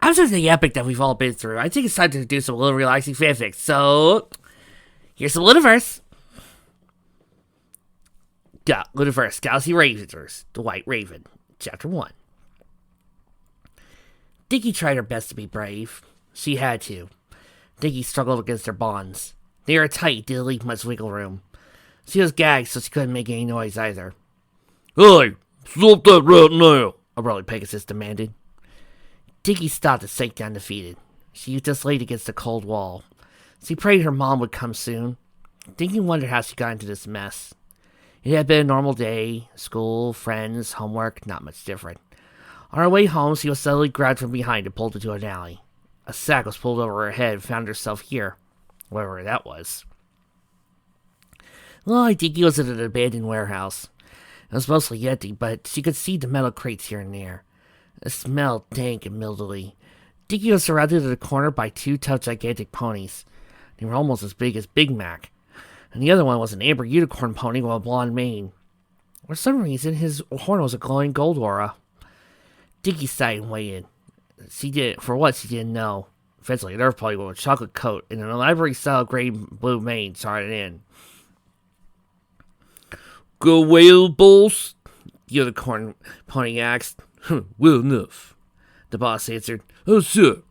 After the epic that we've all been through, I think it's time to do some little relaxing fanfics. So, here's some Lunaverse. Got Lunaverse Galaxy Rangers, The White Raven, Chapter 1. Dinky tried her best to be brave. She had to. Dinky struggled against her bonds. They were tight, didn't leave much wiggle room. She was gagged, so she couldn't make any noise either. Hey, stop that right now, a burly Pegasus demanded. Dinky stopped and sank down defeated. She just laid against the cold wall. She prayed her mom would come soon. Dinky wondered how she got into this mess. It had been a normal day. School, friends, homework, not much different. On her way home, she was suddenly grabbed from behind and pulled into an alley. A sack was pulled over her head and found herself here, wherever that was. Well, Dinky was in an abandoned warehouse. It was mostly empty, but she could see the metal crates here and there. It smelled dank and mildewy. Dinky was surrounded in a corner by two tough gigantic ponies. They were almost as big as Big Mac. And the other one was an amber unicorn pony with a blonde mane. For some reason, his horn was a glowing gold aura. Dinky sighed and waited. She didn't know. Eventually, an earth pony with a chocolate coat and an elaborate-style gray-blue mane started in. Go whale balls? The unicorn pony asked. Well enough, the boss answered. Oh, sure.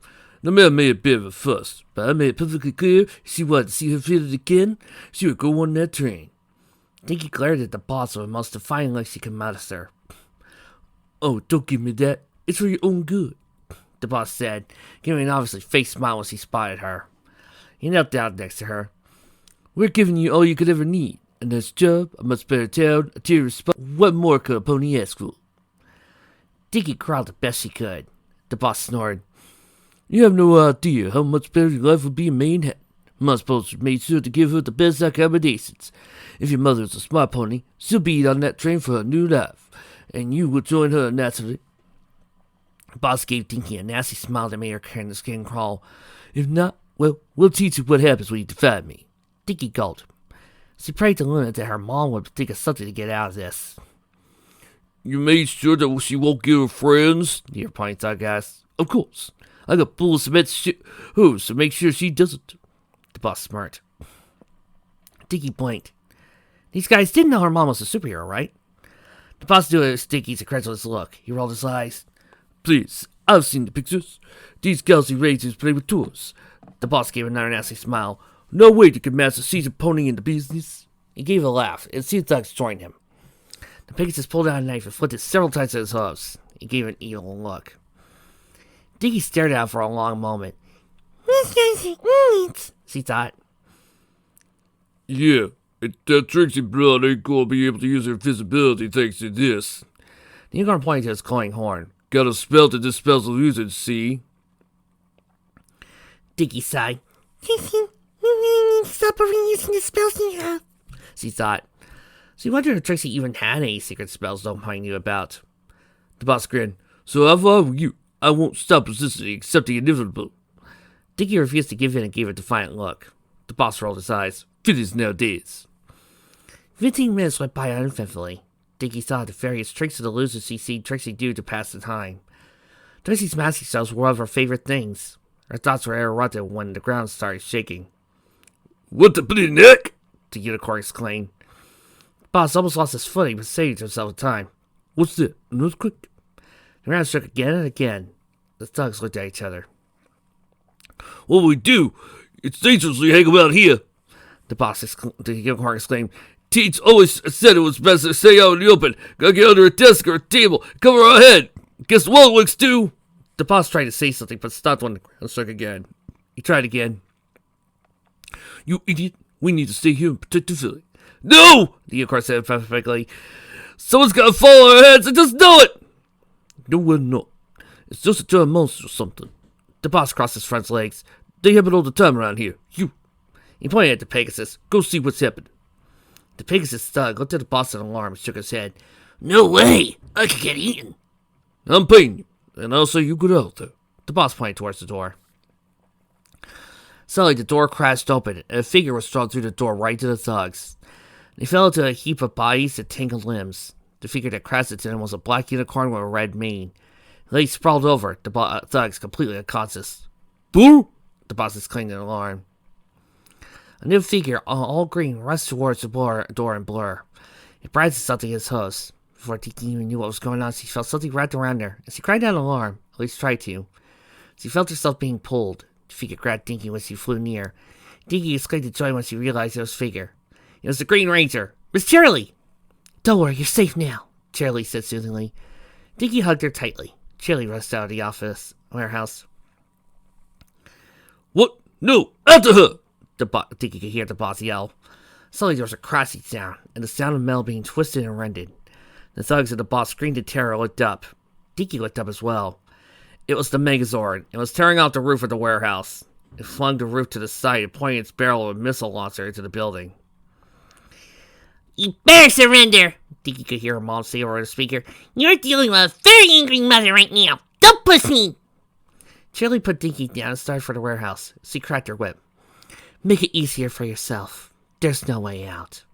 The man made a bit of a fuss, but I made it perfectly clear if she wanted to see her feel it again, she would go on that train. Dinky glared at the boss with the most defiant look she could muster. Oh, don't give me that. It's for your own good, the boss said, giving an obviously fake smile as he spotted her. He knelt down next to her. We're giving you all you could ever need. A nice job, a much better town, a tier of spot. What more could a pony ask for? Dinky growled the best she could. The boss snored. You have no idea how much better your life would be in Manhattan. My sponsor made sure to give her the best accommodations. If your mother is a smart pony, she'll be on that train for her new life, and you will join her naturally. The boss gave Dinky a nasty smile that made her skin crawl. If not, well, we'll teach you what happens when you defy me. Dinky gulped. She prayed to Luna that her mom would think of something to get out of this. You made sure that she won't get her friends? The pony thug asked. Of course. I got bullets to who's to make sure she doesn't. The boss smirked. Dinky blinked. These guys didn't know her mom was a superhero, right? The boss knew Dinky's incredulous look. He rolled his eyes. Please, I've seen the pictures. These Galaxy Rangers play with toys. The boss gave another nasty smile. No way you can match a seasoned pony in the business. He gave a laugh, and Sea Thugs joined him. The Pegasus pulled out a knife and flipped it several times at his hooves. He gave an evil look. Dinky stared at him for a long moment. She thought. Yeah, that Trixie broad ain't gonna be able to use her invisibility thanks to this. The unicorn pointed to his glowing horn. Got a spell to dispel the illusion, see? Dinky sighed. Stop using the spells you have. She thought. She wondered if Trixie even had any secret spells nobody knew about. The boss grinned. So if I were you, I won't stop resisting except the inevitable. Dinky refused to give in and gave a defiant look. The boss rolled his eyes. Fitties nowadays. 15 minutes went by uneventfully. Dinky saw the various tricks of the losers she'd seen Trixie do to pass the time. Trixie's magic spells were one of her favorite things. Her thoughts were interrupted when the ground started shaking. What the bloody neck? The unicorn exclaimed. The boss almost lost his footing, but saved himself in time. What's that? An earthquake? The ground shook again and again. The thugs looked at each other. What will we do? It's dangerous to hang about here. The unicorn exclaimed. Teach always said it was best to stay out in the open. Gotta get under a desk or a table. Cover our head. Guess the wall works too. The boss tried to say something, but stopped when the ground shook again. He tried again. You idiot. We need to stay here and protect the village. No! The unicorn said perfectly. Someone's gotta fall on our heads. I just know it. No, we're not. It's just a giant monster or something. The boss crossed his friend's legs. They happen all the time around here. You. He pointed at the Pegasus. Go see what's happened. The Pegasus thug looked at the boss in alarm and shook his head. No way! I could get eaten. I'm paying you, and I'll say you get out there. The boss pointed towards the door. Suddenly, the door crashed open, and a figure was thrown through the door right to the thugs. They fell into a heap of bodies and tangled limbs. The figure that crashed into them was a black unicorn with a red mane. They sprawled over, the thugs completely unconscious. Boo! The boss exclaimed in alarm. A new figure, all green, rushed towards the door in blur. It bridled something his host. Before Tiki even knew what was going on, she felt something wrapped around her, and she cried out in alarm, at least tried to. She felt herself being pulled. The figure grabbed Dinky when she flew near. Dinky exclaimed in joy when she realized it was figure. It was the Green Ranger, Miss Cheerilee! Don't worry, you're safe now, Cheerilee said soothingly. Dinky hugged her tightly. Cheerilee rushed out of the warehouse. What? No, after her! Dinky could hear the boss yell. Suddenly there was a crashing sound, and the sound of metal being twisted and rended. The thugs and the boss screamed in terror and looked up. Dinky looked up as well. It was the Megazord. It was tearing out the roof of the warehouse. It flung the roof to the side and pointed its barrel of a missile launcher into the building. You better surrender, Dinky could hear her mom say over the speaker. You're dealing with a very angry mother right now. Don't push me! Cheerilee put Dinky down and started for the warehouse. She cracked her whip. Make it easier for yourself. There's no way out.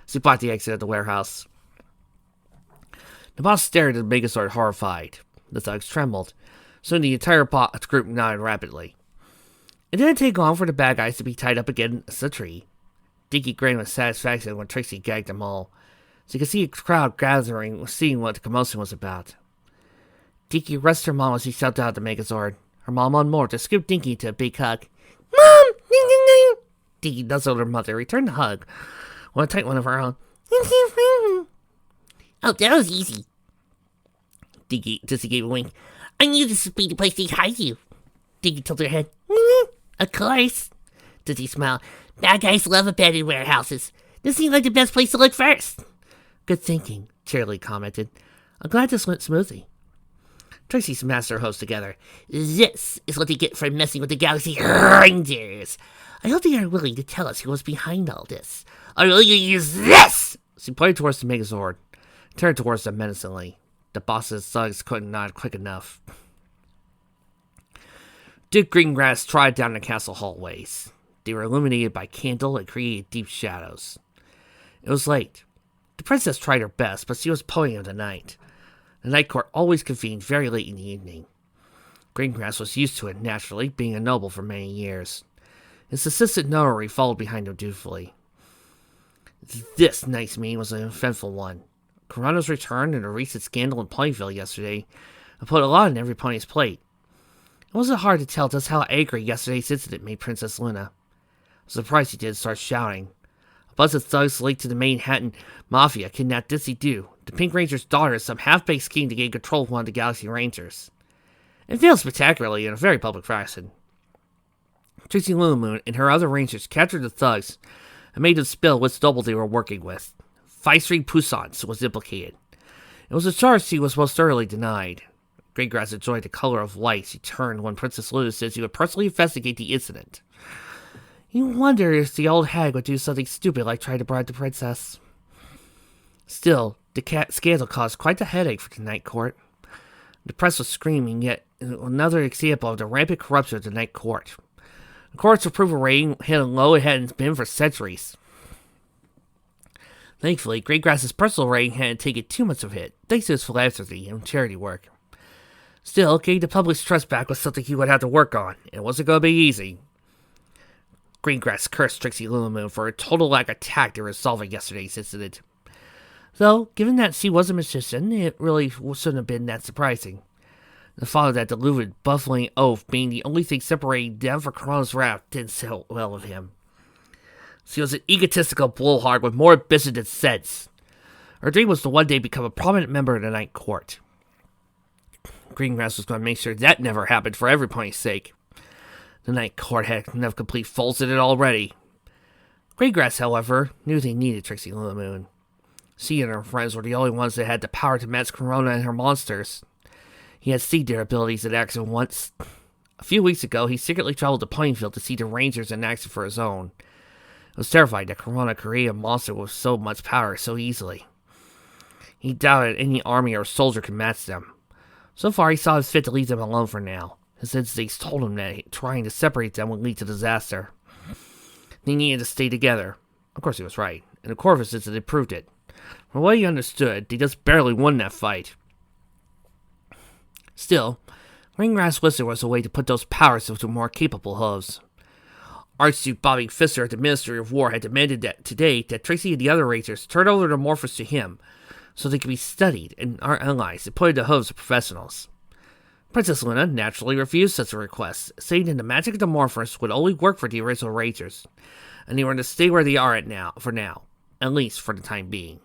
She blocked the exit of the warehouse. The boss stared at the Megazord horrified. The thugs trembled. Soon the entire group nodded rapidly. It didn't take long for the bad guys to be tied up against a tree. Dinky grinned with satisfaction when Trixie gagged them all. She could see a crowd gathering, seeing what the commotion was about. Dinky rushed her mom as she shouted out at the Megazord. Her mom on more to scoop Dinky into a big hug. Mom! Ding, ding, ding! Dinky nuzzled her mother, returned the hug. One tight one of her own. Oh, that was easy. Dizzy gave a wink. I knew this would be the place they'd hide you. Dinky tilted her head. Of course. Dizzy smiled. Bad guys love abandoned warehouses. This seems like the best place to look first. Good thinking, Cheerilee commented. I'm glad this went smoothly. Trixie smashed her hosts together. This is what they get for messing with the Galaxy Rangers. I hope they are willing to tell us who was behind all this. I will use this! She pointed towards the Megazord, turned towards them menacingly. The boss's thugs couldn't nod quick enough. Dick Greengrass trotted down the castle hallways. They were illuminated by candle and created deep shadows. It was late. The princess tried her best, but she was pulling of the night. The night court always convened very late in the evening. Greengrass was used to it naturally, being a noble for many years. His assistant notary followed behind him dutifully. This night's meeting was an eventful one. Corona's return and a recent scandal in Ponyville yesterday put a lot on every pony's plate. It wasn't hard to tell just how angry yesterday's incident made Princess Luna. I was surprised she didn't start shouting. A bunch of thugs linked to the Manhattan Mafia kidnapped Dizzy Doo, the Pink Ranger's daughter, in some half-baked scheme to gain control of one of the Galaxy Rangers. It failed spectacularly in a very public fashion. Trixie Lunamoon and her other Rangers captured the thugs and made them spill which double they were working with. Five-String Poussance was implicated. It was a charge she was most thoroughly denied. Greygrass enjoyed the color of light she turned when Princess Luna said she would personally investigate the incident. You wonder if the old hag would do something stupid like try to bribe the princess. Still, the scandal caused quite a headache for the Night Court. The press was screaming yet another example of the rampant corruption of the Night Court. The court's approval rating hit a low it hadn't been for centuries. Thankfully, Greygrass's personal rating hadn't taken too much of a hit, thanks to his philanthropy and charity work. Still, getting the public's trust back was something he would have to work on, and it wasn't going to be easy. Greengrass cursed Trixie Lunamoon for a total lack of tact in resolving yesterday's incident. Though, given that she was a magician, it really shouldn't have been that surprising. The thought of that deluded, buffling oath being the only thing separating them from Corona's wrath didn't sit well with him. She was an egotistical blowhard with more ambition than sense. Her dream was to one day become a prominent member of the Night Court. Greengrass was going to make sure that never happened for everybody's sake. The Night Court had enough complete faults in it already. Greygrass, however, knew they needed Trixie Lunamoon. She and her friends were the only ones that had the power to match Corona and her monsters. He had seen their abilities in action once. A few weeks ago, he secretly traveled to Ponyville to see the Rangers in action for his own. He was terrified that Corona created a monster with so much power so easily. He doubted any army or soldier could match them. So far, he saw it fit to leave them alone for now. His instincts told him that trying to separate them would lead to disaster. They needed to stay together. Of course, he was right, and the Corvus incident proved it. From what he understood, they just barely won that fight. Still, Greengrass wished there was a way to put those powers into more capable hands. Archduke Bobby Fisher at the Ministry of War had demanded that today that Tracy and the other Rangers turn over the morphers to him so they could be studied and our allies and put in the hooves of professionals. Princess Luna naturally refused such a request, saying that the magic of the morphers would only work for the original Rangers, and they were to stay where they are for now, at least for the time being.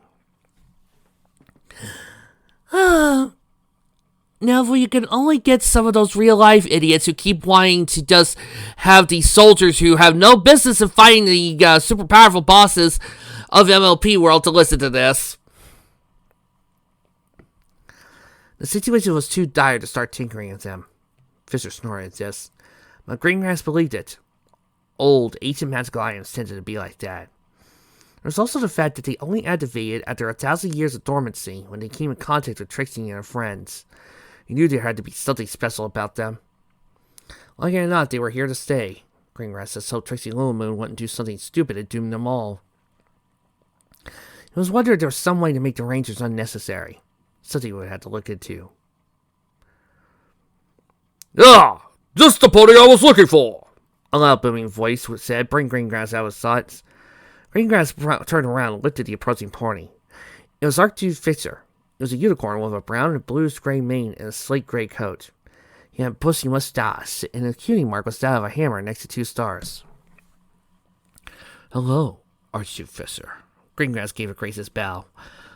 Now, if we could only get some of those real-life idiots who keep wanting to just have these soldiers who have no business in fighting the super powerful bosses of MLP World to listen to this. The situation was too dire to start tinkering with them. Fisher snorted at this, but Greengrass believed it. Old, ancient magical items tended to be like that. There was also the fact that they only activated after 1,000 years of dormancy when they came in contact with Trixie and her friends. He knew there had to be something special about them. Like it or not, they were here to stay. Greengrass just hoped Trixie and Lunamoon wouldn't do something stupid and doom them all. He was wondering if there was some way to make the Rangers unnecessary. Something we would have to look into. Ah! Just the pony I was looking for! A loud booming voice said, bring Greengrass out of his thoughts. Greengrass turned around and looked at the approaching pony. It was Archduke Fisher. It was a unicorn with a brown and bluish-gray mane and a slate-gray coat. He had a bushy mustache, and the tuning mark was that of a hammer next to 2 stars. Hello, Archduke Fisher. Greengrass gave a gracious bow.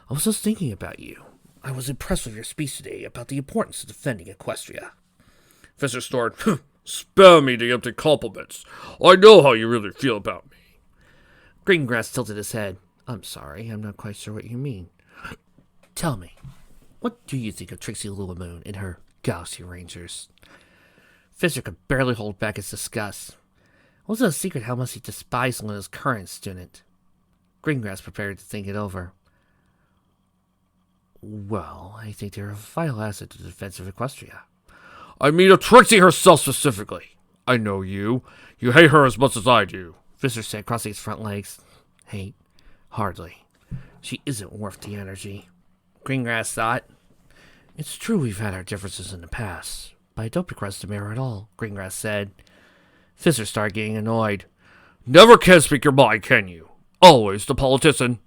I was just thinking about you. I was impressed with your speech today about the importance of defending Equestria. Fisher snorted. Spare me the empty compliments. I know how you really feel about me. Greengrass tilted his head. I'm sorry, I'm not quite sure what you mean. Tell me, what do you think of Trixie Lunamoon and her Galaxy Rangers? Fisher could barely hold back his disgust. It wasn't a secret how much he despised Luna's current student. Greengrass prepared to think it over. Well, I think they're a vital asset to the defense of Equestria. I mean of Trixie herself specifically. I know you. You hate her as much as I do. Fisher said, crossing his front legs. Hate? Hardly. She isn't worth the energy. Greengrass thought. It's true we've had our differences in the past, but I don't begrudge the mayor at all, Greengrass said. Fisher started getting annoyed. Never can speak your mind, can you? Always the politician.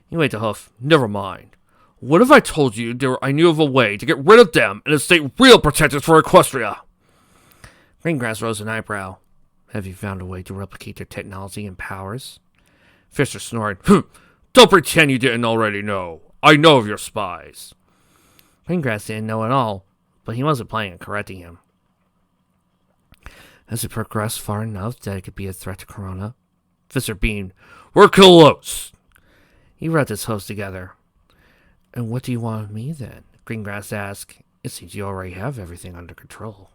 He waved a hoof. Never mind. What if I told you I knew of a way to get rid of them and instate real protectors for Equestria? Greengrass rose an eyebrow. Have you found a way to replicate their technology and powers? Fisher snored. Don't pretend you didn't already know. I know of your spies. Greengrass didn't know at all, but he wasn't planning on correcting him. Has it progressed far enough that it could be a threat to Corona? Fisher beamed. We're close. He rubbed his hose together. And what do you want of me then? Greengrass asked. It seems you already have everything under control.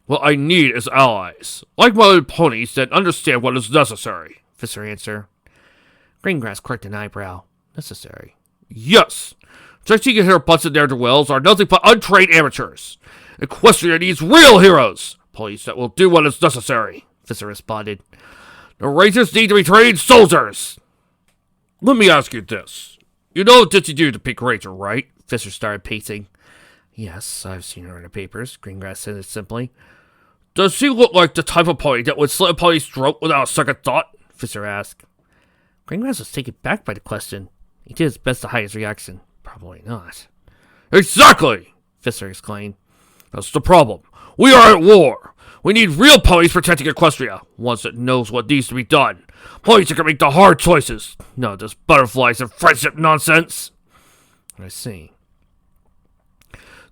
What I need is allies, like-minded ponies that understand what is necessary, Fisher answered. Greengrass quirked an eyebrow. Necessary? Yes. Trixie and her butts in their duels are nothing but untrained amateurs. Equestria needs real heroes, ponies that will do what is necessary, Fisher responded. The Rangers need to be trained soldiers. Let me ask you this. You know Ditsy Do the Pink Ranger, right? Fisher started pacing. Yes, I've seen her in the papers, Greengrass said it simply. Does she look like the type of pony that would slit a pony's throat without a second thought? Fisher asked. Greengrass was taken back by the question. He did his best to hide his reaction. Probably not. Exactly! Fisher exclaimed. That's the problem. We are at war. We need real ponies protecting Equestria. Ones that knows what needs to be done. Ponies that can make the hard choices. Not just butterflies and friendship nonsense. I see.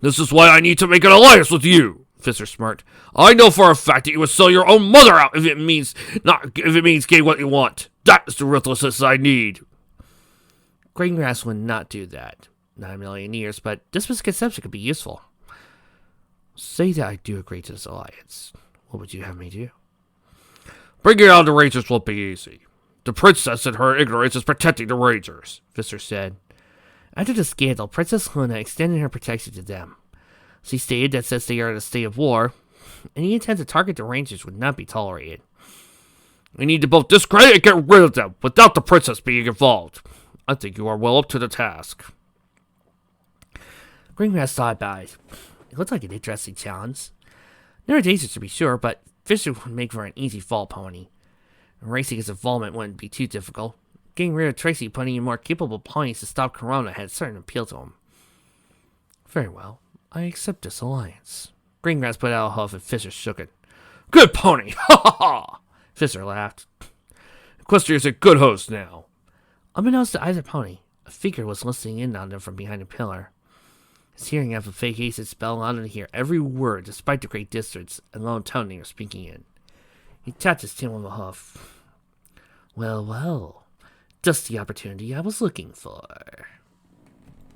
This is why I need to make an alliance with you, Fisher smirked. I know for a fact that you would sell your own mother out if it means getting what you want. That is the ruthlessness I need. Greengrass would not do that. Not a million years, but this misconception could be useful. Say that I do agree to this alliance. What would you have me do? Bringing out the Rangers won't be easy. The princess in her ignorance is protecting the Rangers, Fisher said. After the scandal, Princess Luna extended her protection to them. She stated that since they are in a state of war, any attempt to target the Rangers would not be tolerated. We need to both discredit and get rid of them without the princess being involved. I think you are well up to the task. Greengrass thought about it. It looked like an interesting challenge. Never dangerous to be sure, but Fisher would make for an easy fall pony. Racing his involvement wouldn't be too difficult. Getting rid of Tracy, putting in more capable ponies to stop Corona had certain appeal to him. Very well, I accept this alliance. Greengrass put out a huff and Fisher shook it. Good pony! Ha ha ha! Fisher laughed. Equestria's a good host now. Unbeknownst to either pony, a figure was listening in on them from behind a pillar. His hearing of a fake acid spell allowed him to hear every word despite the great distance and low tone they were speaking in. He tapped his chin with a huff. Well, well, just the opportunity I was looking for.